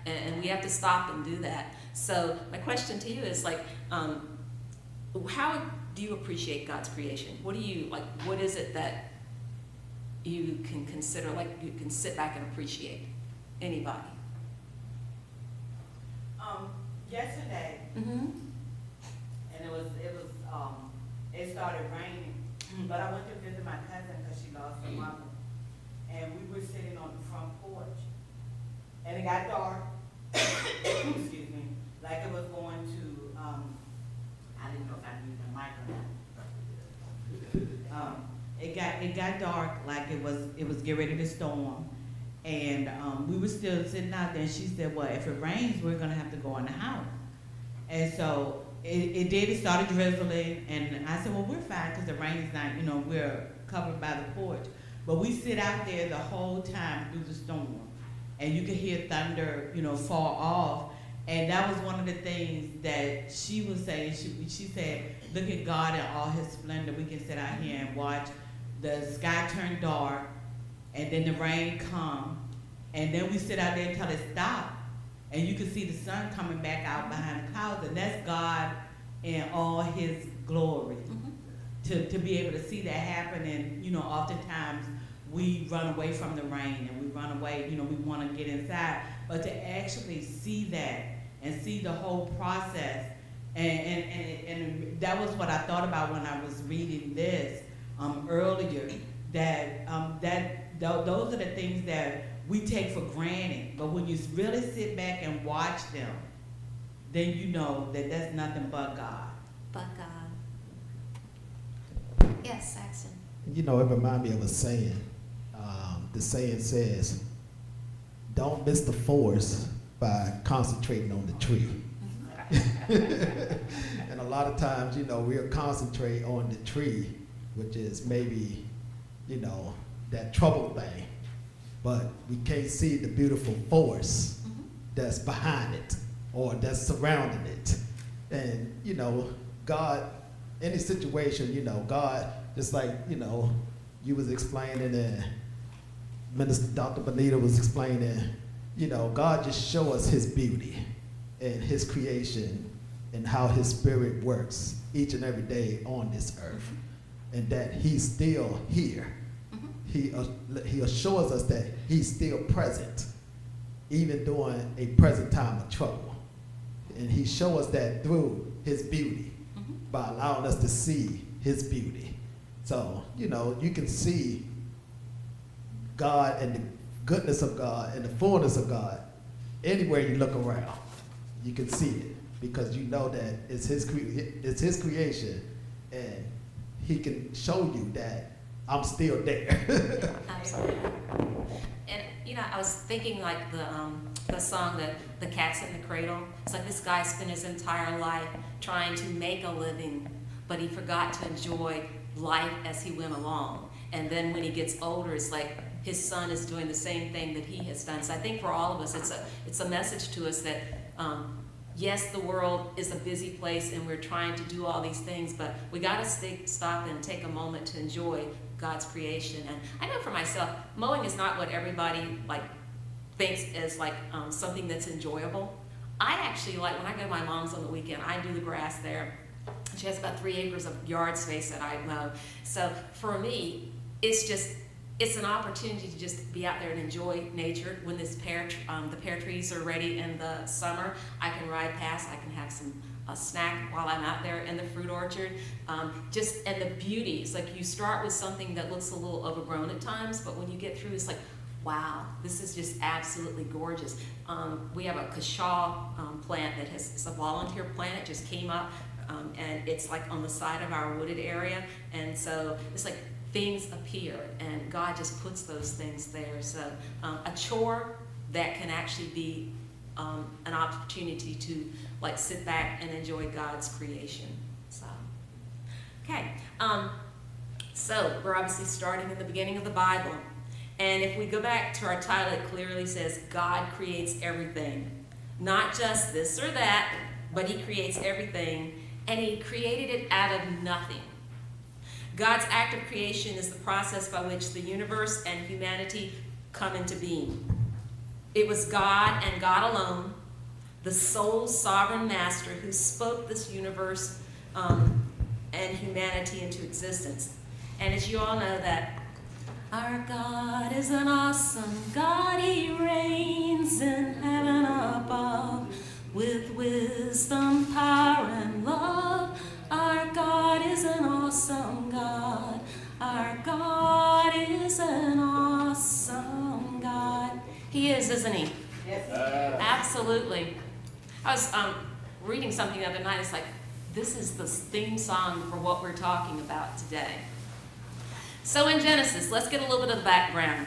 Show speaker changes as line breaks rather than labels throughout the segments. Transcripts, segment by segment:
and we have to stop and do that. So my question to you is like, how do you appreciate God's creation? What do you like? What is it that you can consider, like you can sit back and appreciate? Anybody?
Yesterday,
Mm-hmm.
and it started raining, but I went to visit my cousin because she lost her mother, and we were sitting on the front porch, and it got dark. Excuse me, like it was going to. I didn't know if I needed a mic or not. It got dark, like it was getting ready to storm. And we were still sitting out there, and she said, well, if it rains, we're gonna have to go in the house. And so it started drizzling, and I said, well, we're fine, because the rain is not, we're covered by the porch. But we sit out there the whole time through the storm, and you could hear thunder, fall off. And that was one of the things that she was saying. She said, look at God in all his splendor. We can sit out here and watch the sky turn dark, and then the rain come, and then we sit out there until it stops, and you can see the sun coming back out behind the clouds, and that's God in all his glory. Mm-hmm. To be able to see that happen, and oftentimes we run away from the rain, and we run away, we want to get inside, but to actually see that and see the whole process, and that was what I thought about when I was reading this earlier, that those are the things that we take for granted, but when you really sit back and watch them, then you know that that's nothing but God.
But God. Yes, Saxon.
It reminds me of a saying. The saying says, don't miss the forest by concentrating on the tree. And a lot of times, we'll concentrate on the tree, which is maybe, that trouble thing, but we can't see the beautiful forest that's behind it or that's surrounding it. And, God, any situation, God, just like, you was explaining and Minister Dr. Bonita was explaining, God just show us his beauty and his creation and how his spirit works each and every day on this earth, and that he's still here. He assures us that he's still present, even during a present time of trouble. And he shows us that through his beauty, by allowing us to see his beauty. So, you can see God and the goodness of God and the fullness of God anywhere you look around. You can see it, because you know that it's his creation, and he can show you that I'm still there.
Absolutely. And I was thinking like the song that The Cat's in the Cradle. It's like this guy spent his entire life trying to make a living, but he forgot to enjoy life as he went along. And then when he gets older, it's like his son is doing the same thing that he has done. So I think for all of us, it's a message to us that yes, the world is a busy place and we're trying to do all these things, but we got to stop and take a moment to enjoy God's creation. And I know for myself, mowing is not what everybody thinks is something that's enjoyable. I actually when I go to my mom's on the weekend, I do the grass there. She has about 3 acres of yard space that I mow. So for me, it's an opportunity to just be out there and enjoy nature. When the pear trees are ready in the summer, I can ride past, I can have a snack while I'm out there in the fruit orchard. And the beauty, it's like you start with something that looks a little overgrown at times, but when you get through, it's like, wow, this is just absolutely gorgeous. We have a kashaw plant it's a volunteer plant. It just came up, and it's on the side of our wooded area. And so it's like things appear, and God just puts those things there. So a chore that can actually be an opportunity to sit back and enjoy God's creation. So, okay. So we're obviously starting in the beginning of the Bible. And if we go back to our title, it clearly says God creates everything. Not just this or that, but he creates everything. And he created it out of nothing. God's act of creation is the process by which the universe and humanity come into being. It was God and God alone, the sole sovereign master who spoke this universe and humanity into existence. And as you all know that our God is an awesome God, he reigns in heaven above with wisdom, power, and love. Our God is an awesome God. Our God is an awesome God. He is, isn't he?
Yes.
Absolutely. I was reading something the other night. It's like, this is the theme song for what we're talking about today. So in Genesis, let's get a little bit of the background.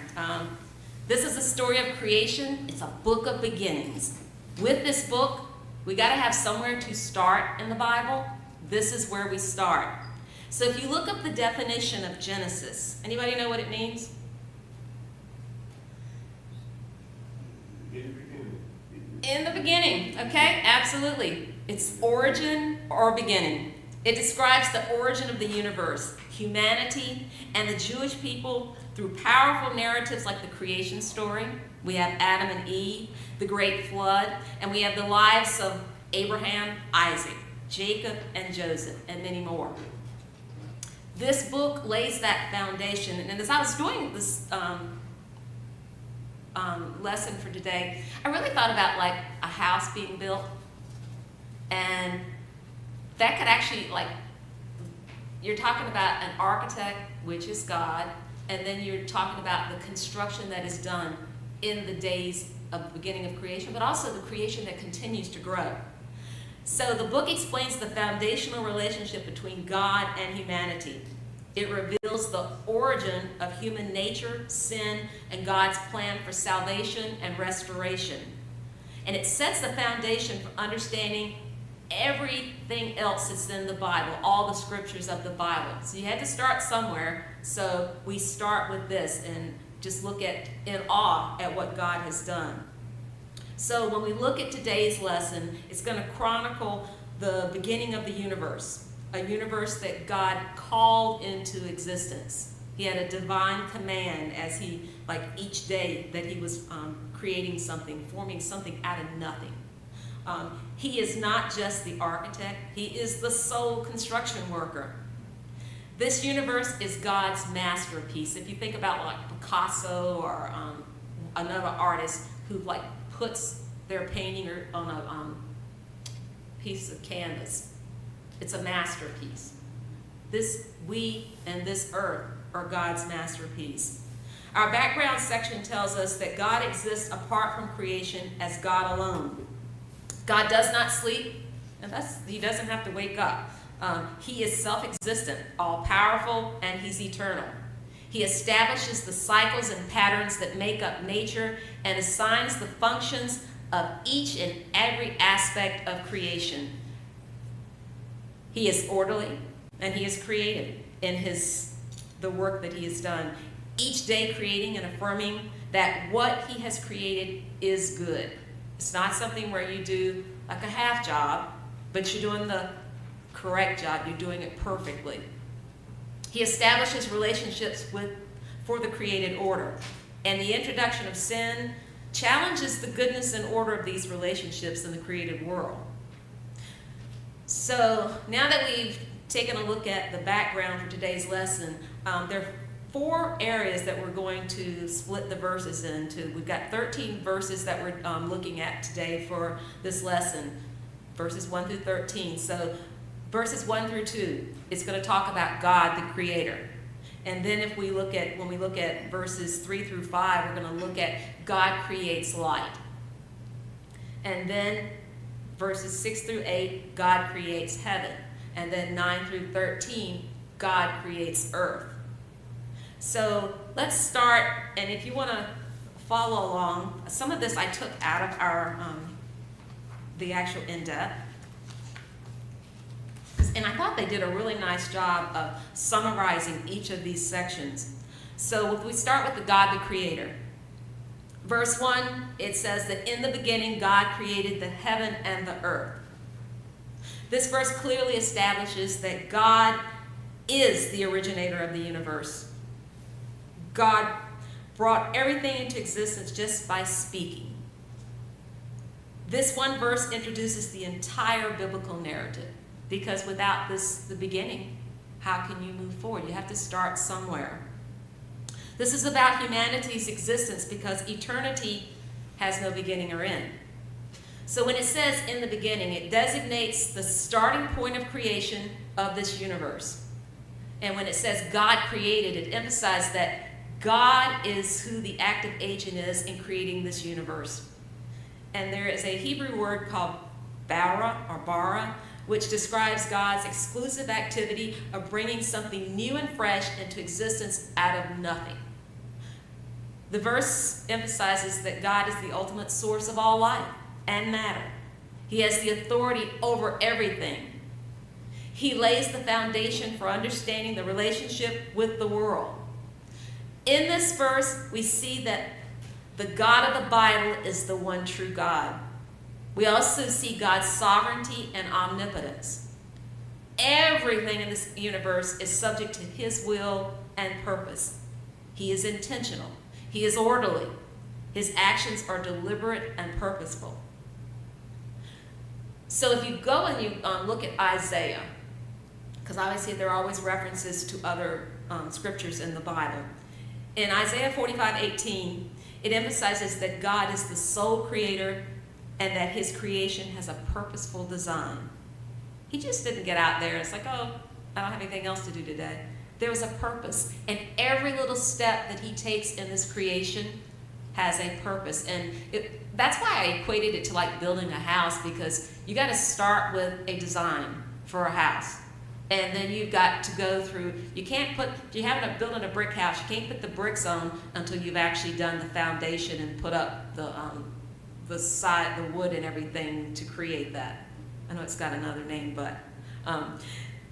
This is a story of creation. It's a book of beginnings. With this book, we got to have somewhere to start in the Bible. This is where we start. So if you look up the definition of Genesis, anybody know what it means? In the beginning, okay? Absolutely. It's origin or beginning. It describes the origin of the universe, humanity, and the Jewish people through powerful narratives like the creation story. We have Adam and Eve, the great flood, and we have the lives of Abraham, Isaac, Jacob, and Joseph, and many more. This book lays that foundation, and as I was doing this lesson for today, I really thought about like a house being built, and that could actually, like, you're talking about an architect, which is God, and then you're talking about the construction that is done in the days of the beginning of creation, but also the creation that continues to grow. So the book explains the foundational relationship between God and humanity. It reveals the origin of human nature, sin, and God's plan for salvation and restoration. And it sets the foundation for understanding everything else that's in the Bible, all the scriptures of the Bible. So you had to start somewhere, so we start with this and just look at in awe at what God has done. So when we look at today's lesson, it's going to chronicle the beginning of the universe, a universe that God called into existence. He had a divine command as he, like each day that he was creating something, forming something out of nothing. He is not just the architect, he is the sole construction worker. This universe is God's masterpiece. If you think about like Picasso or another artist who like puts their painting on a piece of canvas, it's a masterpiece. We and this earth are God's masterpiece. Our background section tells us that God exists apart from creation as God alone. God does not sleep, and he doesn't have to wake up. He is self-existent, all-powerful, and he's eternal. He establishes the cycles and patterns that make up nature and assigns the functions of each and every aspect of creation. He is orderly, and he is creative in the work that he has done, each day creating and affirming that what he has created is good. It's not something where you do like a half job, but you're doing the correct job. You're doing it perfectly. He establishes relationships for the created order. And the introduction of sin challenges the goodness and order of these relationships in the created world. So now that we've taken a look at the background for today's lesson, there are 4 areas that we're going to split the verses into. We've got 13 verses that we're looking at today for this lesson, verses 1 through 13. So verses 1 through 2, it's going to talk about God, the Creator. And then when we look at verses 3 through 5, we're going to look at God creates light. And then verses 6 through 8, God creates heaven. And then 9 through 13, God creates earth. So let's start, and if you want to follow along, some of this I took out of our the actual in-depth. And I thought they did a really nice job of summarizing each of these sections. So if we start with the God the Creator. Verse 1, it says that in the beginning God created the heaven and the earth. This verse clearly establishes that God is the originator of the universe. God brought everything into existence just by speaking. This one verse introduces the entire biblical narrative, because without the beginning, how can you move forward? You have to start somewhere. This is about humanity's existence because eternity has no beginning or end. So when it says in the beginning, it designates the starting point of creation of this universe. And when it says God created, it emphasizes that God is who the active agent is in creating this universe. And there is a Hebrew word called bara, which describes God's exclusive activity of bringing something new and fresh into existence out of nothing. The verse emphasizes that God is the ultimate source of all life and matter. He has the authority over everything. He lays the foundation for understanding the relationship with the world. In this verse, we see that the God of the Bible is the one true God. We also see God's sovereignty and omnipotence. Everything in this universe is subject to his will and purpose. He is intentional. He is orderly. His actions are deliberate and purposeful. So if you go and you look at Isaiah, because obviously there are always references to other scriptures in the Bible. In Isaiah 45:18, it emphasizes that God is the sole creator and that his creation has a purposeful design. He just didn't get out there and it's like, oh, I don't have anything else to do today. There was a purpose, and every little step that he takes in this creation has a purpose. And that's why I equated it to like building a house, because you got to start with a design for a house. And then you've got to go through, you haven't building a brick house, you can't put the bricks on until you've actually done the foundation and put up the side, the wood and everything to create that. I know it's got another name, but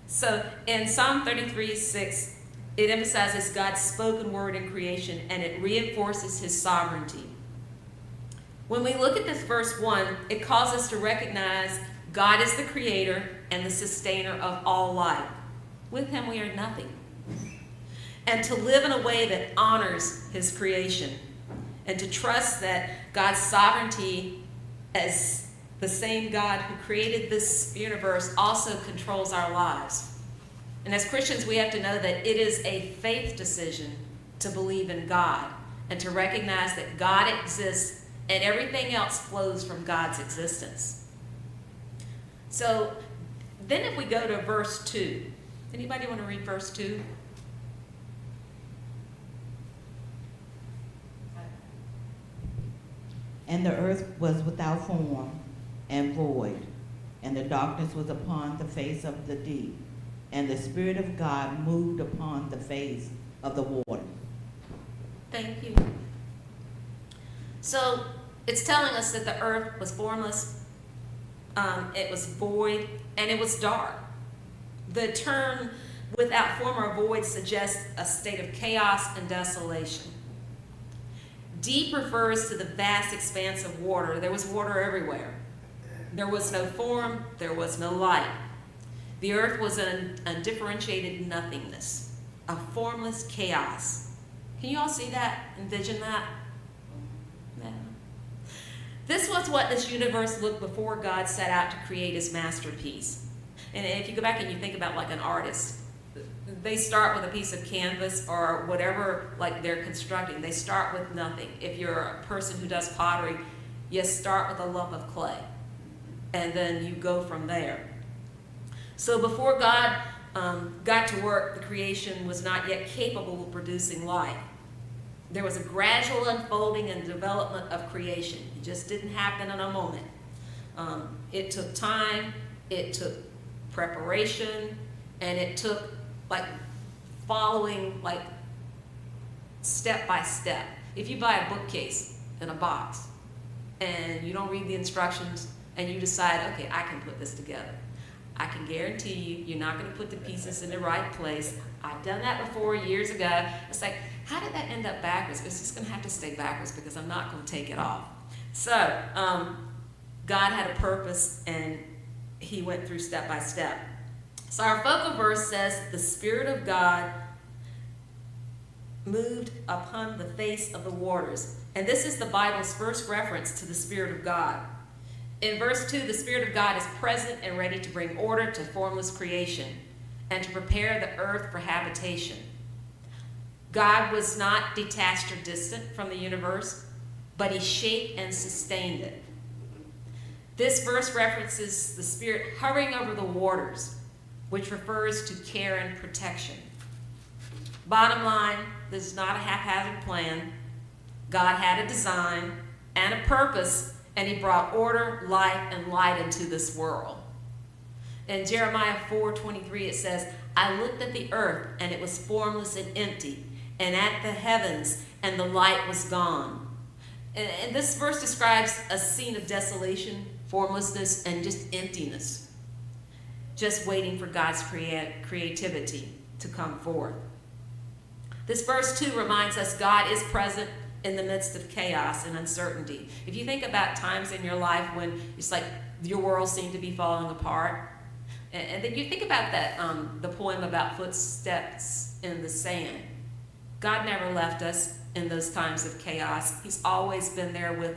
so in Psalm 33:6, it emphasizes God's spoken word in creation, and it reinforces his sovereignty. When we look at this verse 1, it calls us to recognize God is the creator and the sustainer of all life. With him we are nothing. And to live in a way that honors his creation, and to trust that God's sovereignty as the same God who created this universe also controls our lives. And as Christians, we have to know that it is a faith decision to believe in God and to recognize that God exists and everything else flows from God's existence. So then if we go to verse 2, anybody want to read verse 2?
And the earth was without form and void, and the darkness was upon the face of the deep, and the Spirit of God moved upon the face of the water.
Thank you. So it's telling us that the earth was formless, it was void, and it was dark. The term without form or void suggests a state of chaos and desolation. Deep refers to the vast expanse of water. There was water everywhere. There was no form, there was no light. The earth was an undifferentiated nothingness, a formless chaos. Can you all see that? Envision that? No. This was what this universe looked before God set out to create his masterpiece. And if you go back and you think about like an artist, they start with a piece of canvas or whatever like they're constructing. They start with nothing. If you're a person who does pottery, you start with a lump of clay, and then you go from there. So before God got to work, the creation was not yet capable of producing life. There was a gradual unfolding and development of creation. It just didn't happen in a moment. It took time, it took preparation, and it took like following like step by step. If you buy a bookcase in a box and you don't read the instructions and you decide, okay, I can put this together, I can guarantee you, you're not going to put the pieces in the right place. I've done that before years ago. It's like, how did that end up backwards? It's just going to have to stay backwards because I'm not going to take it off. So God had a purpose, and he went through step by step. So our focal verse says, the Spirit of God moved upon the face of the waters. And this is the Bible's first reference to the Spirit of God. In verse 2, the Spirit of God is present and ready to bring order to formless creation and to prepare the earth for habitation. God was not detached or distant from the universe, but he shaped and sustained it. This verse references the Spirit hovering over the waters, which refers to care and protection. Bottom line, this is not a haphazard plan. God had a design and a purpose, and he brought order, life, and light into this world. In Jeremiah 4:23, it says, I looked at the earth, and it was formless and empty, and at the heavens, and the light was gone. And this verse describes a scene of desolation, formlessness, and just emptiness, just waiting for God's creativity to come forth. This verse, too, reminds us God is present in the midst of chaos and uncertainty. If you think about times in your life when it's like your world seemed to be falling apart, and then you think about that, the poem about footsteps in the sand. God never left us in those times of chaos. He's always been there with